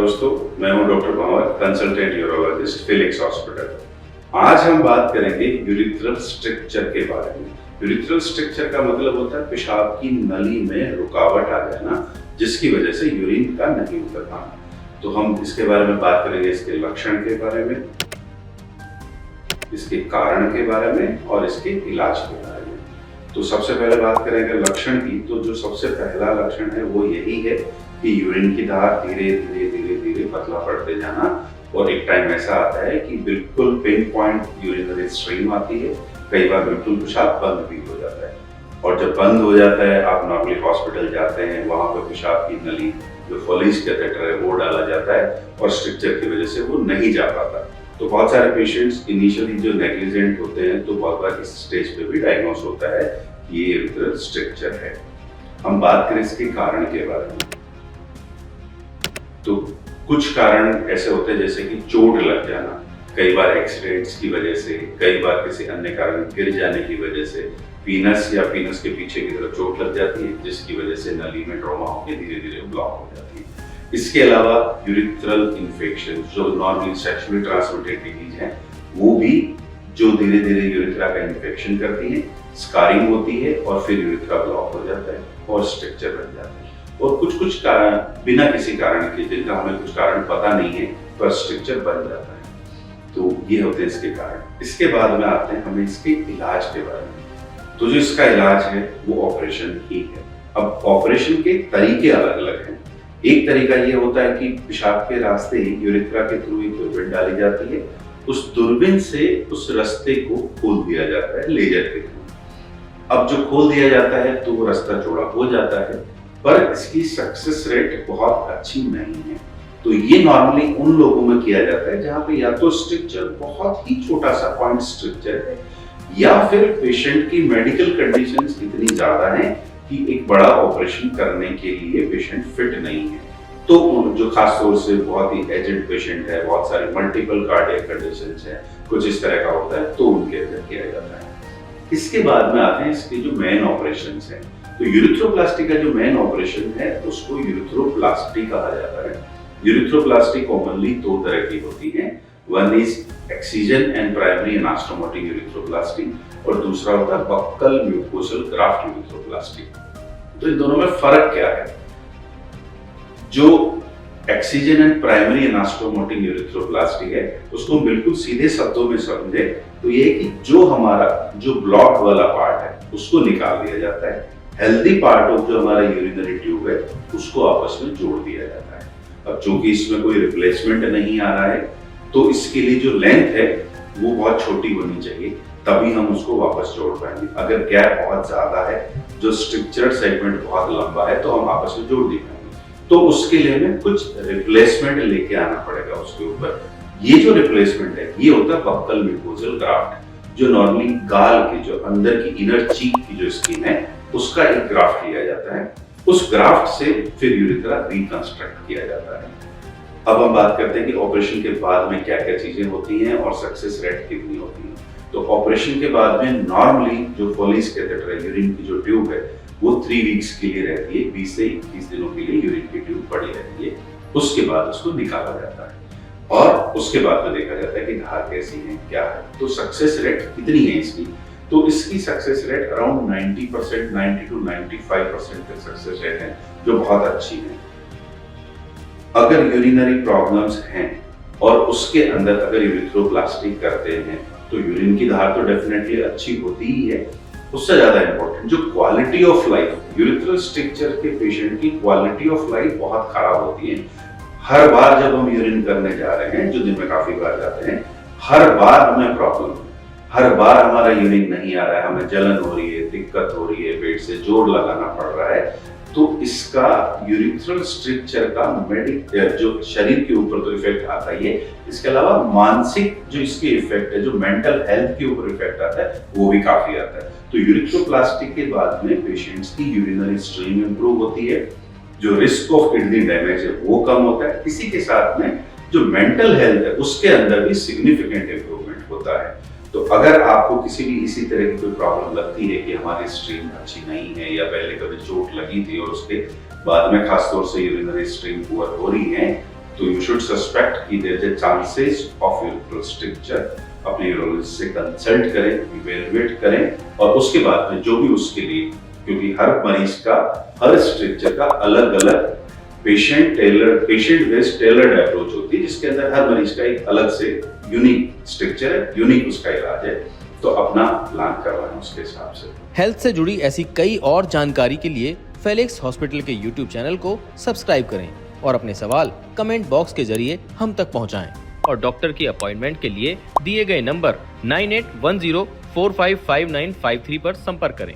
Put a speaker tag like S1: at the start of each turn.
S1: दोस्तों, मैं हूं doctor Panwar, consultant urologist, Felix hospital. आज हम बात करेंगे यूरिथ्रल स्ट्रक्चर के बारे में। यूरिथ्रल स्ट्रक्चर का मतलब होता है पेशाब की नली में रुकावट आ जाना, जिसकी वजह से यूरिन का नहीं उतर पाना। तो हम इसके बारे में बात करेंगे, इसके लक्षण के बारे में, इसके कारण के बारे में और इसके इलाज के बारे में। तो सबसे पहले बात करेंगे लक्षण की। तो जो सबसे पहला लक्षण है वो यही है कि यूरिन की धार धीरे धीरे पतला पड़ते जाना, और एक टाइम ऐसा आता है कि बिल्कुल पिन पॉइंट यूरिनरी स्ट्रीम आती है। कई बार बिल्कुल पेशाब बंद भी हो जाता है, और जब बंद हो जाता है आप नॉर्मली हॉस्पिटल जाते हैं, वहां पर पेशाब की नली जो फोलिस कैथेटर है वो डाला जाता है, और स्ट्रक्चर की वजह से वो नहीं जा पाता। तो बहुत सारे पेशेंट्स इनिशियली जो नेग्लिजेंट होते हैं, तो बहुत बार इस स्टेज पे भी डायग्नोस होता है कि ये यूरिथ्रल स्ट्रक्चर है। हम बात करें इसके कारण के बारे में, तो कुछ कारण ऐसे होते हैं जैसे कि चोट लग जाना, कई बार एक्सीडेंट्स की वजह से, कई बार किसी अन्य कारण गिर जाने की वजह से पीनस या पीनस के पीछे की तरफ चोट लग जाती है, जिसकी वजह से नली में ट्रॉमा होकर धीरे धीरे ब्लॉक हो जाती है। इसके अलावा यूरिथ्रल इन्फेक्शन जो नॉर्मली सेक्सुअली ट्रांसमिटेड डिजीज है, वो भी जो धीरे धीरे यूरिथ्रा का इन्फेक्शन करती है, स्कारिंग होती है और फिर यूरिथ्रा ब्लॉक हो जाता है और स्ट्रक्चर बन जाता है। और कुछ कारण बिना किसी कारण के, जिनका हमें कुछ कारण पता नहीं है, पर स्ट्रक्चर बन जाता है। तो ये होते हैं इसके कारण। इसके बाद में आते हैं हमें इसके इलाज के बारे में। तो जो इसका इलाज है वो ऑपरेशन ही है। अब ऑपरेशन के तरीके अलग अलग हैं। एक तरीका ये होता है कि पेशाब के रास्ते ही यूरिथ्रा के थ्रू एक दूरबीन डाली जाती है, उस दूरबीन से उस रास्ते को खोल दिया जाता है लेजर के थ्रू। अब जो खोल दिया जाता है तो वो रास्ता चौड़ा हो जाता है, पर इसकी सक्सेस रेट बहुत अच्छी नहीं है। तो ये नॉर्मली उन लोगों में किया जाता है जहां पे या तो स्ट्रक्चर बहुत ही छोटा सा पॉइंट स्ट्रक्चर है, या फिर पेशेंट की मेडिकल कंडीशंस इतनी ज्यादा हैं कि एक बड़ा ऑपरेशन करने के लिए पेशेंट फिट नहीं है। तो जो खास तौर से बहुत ही एजेड पेशेंट है, बहुत सारे मल्टीपल कार्डियक कंडीशंस है, कुछ इस तरह का होता है, तो उनके अंदर किया जाता है। इसके बाद में आते हैं इसके जो मेन ऑपरेशंस हैं। तो यूरिथ्रोप्लास्टी का जो मेन ऑपरेशन है उसको यूरिथ्रोप्लास्टी कहा जाता है। यूरिथ्रोप्लास्टी कॉमनली दो तरह की होती है। One is excision and primary anastomotic urethroplasty, और दूसरा होता है बक्कल म्यूकोसल ग्राफ्ट यूरिथ्रोप्लास्टी। तो इन दोनों में फर्क क्या है? जो एक्सिजन एंड प्राइमरी एनास्टोमोटिक यूरिथ्रोप्लास्टी है, उसको हम बिल्कुल सीधे शब्दों में समझे तो ये है कि जो हमारा जो ब्लॉक वाला पार्ट है उसको निकाल दिया जाता है, हेल्दी पार्ट ऑफ जो हमारा यूरिनरी ट्यूब है उसको आपस में जोड़ दिया जाता है। अब चूंकि इसमें कोई रिप्लेसमेंट नहीं आ रहा है, तो इसके लिए जो लेंथ है वो बहुत छोटी होनी चाहिए, तभी हम उसको वापस जोड़ पाएंगे। अगर गैप बहुत ज्यादा है, जो स्ट्रक्चरल सेगमेंट बहुत लंबा है, तो हम आपस में जोड़ नहीं पाएंगे। तो उसके लिए हमें कुछ रिप्लेसमेंट लेके आना पड़ेगा उसके ऊपर। ये जो रिप्लेसमेंट है ये होता है बक्कल म्यूकोसल ग्राफ्ट, जो नॉर्मली गाल के जो अंदर की इनर चीक की जो स्किन है उसका एक ग्राफ्ट लिया जाता है। उस ग्राफ्ट से फिर यूरिथ्रा रिकंस्ट्रक्ट किया जाता है। अब हम बात करते हैं कि ऑपरेशन के बाद में क्या क्या चीजें होती हैं और सक्सेस रेट कितनी होती है। तो ऑपरेशन के बाद में नॉर्मली जो फोलिस कैथेटर है, यूरिन की जो ट्यूब है, वो 3 वीक्स के लिए रहती है। 20 से 21 दिनों के लिए यूरिन की ट्यूब पड़ी रहती है। उसके बाद उसको निकाला जाता है, और उसके बाद में देखा जाता है कि धार कैसी है, क्या है। तो सक्सेस रेट कितनी है इसकी? तो इसकी सक्सेस रेट अराउंड 90%, 90 to 95% तक सक्सेस रेट है, जो बहुत अच्छी है। अगर यूरिनरी प्रॉब्लम्स हैं और उसके अंदर अगर यूरिथ्रोप्लास्टी करते हैं, तो यूरिन की धार तो डेफिनेटली अच्छी होती ही है। उससे ज्यादा इंपॉर्टेंट जो quality of life, urethral structure के पेशेंट की क्वालिटी ऑफ लाइफ बहुत खराब होती है। हर बार जब हम यूरिन करने जा रहे हैं, जो दिन में काफी बार जाते हैं, हर बार हमें प्रॉब्लम, हर बार हमारा यूरिन नहीं आ रहा है, हमें जलन हो रही है, दिक्कत हो रही है, पेट से जोर लगाना पड़ रहा है। तो इसका यूरिथ्रल स्ट्रक्चर का जो शरीर के ऊपर तो इफेक्ट आता ही है, इसके अलावा मानसिक जो इसके इफेक्ट है, जो मेंटल हेल्थ के ऊपर इफेक्ट आता है, वो भी काफी आता है। तो यूरिथ्रोप्लास्टी के बाद में पेशेंट्स की यूरिनरी स्ट्रीम इंप्रूव होती है, जो रिस्क ऑफ किडनी डैमेज है वो कम होता है। इसी के साथ में जो मेंटल हेल्थ है उसके अंदर भी सिग्निफिकेंट इंप्रूवमेंट होता है। तो अगर आपको किसी भी इसी तरह की कोई प्रॉब्लम लगती है कि हमारी स्ट्रीम अच्छी नहीं है, या पहले कभी चोट लगी थी और उसके बाद में खासतौर से यूरिनरी स्ट्रीम पुअर हो रही है, तो यू शुड सस्पेक्ट कि there is chances of urethral structure. अपने यूरोलॉजिस्ट से कंसल्ट करें, इवेलुएट करें और उसके बाद में जो भी उसके लिए, क्योंकि हर मरीज का हर स्ट्रक्चर का अलग अलग पेशेंट बेस्ड टेलर्ड अप्रोच होती है, जिसके अंदर हर मरीज का एक अलग से यूनिक स्ट्रक्चर है, यूनिक उसका इलाज है, तो अपना प्लान करवाएं उसके हिसाब से।
S2: हेल्थ से जुड़ी ऐसी कई और जानकारी के लिए फेलिक्स हॉस्पिटल के YouTube चैनल को सब्सक्राइब करें और अपने सवाल कमेंट बॉक्स के जरिए हम तक पहुंचाएं और डॉक्टर की अपॉइंटमेंट के लिए दिए गए नंबर 9810455953 पर संपर्क करें।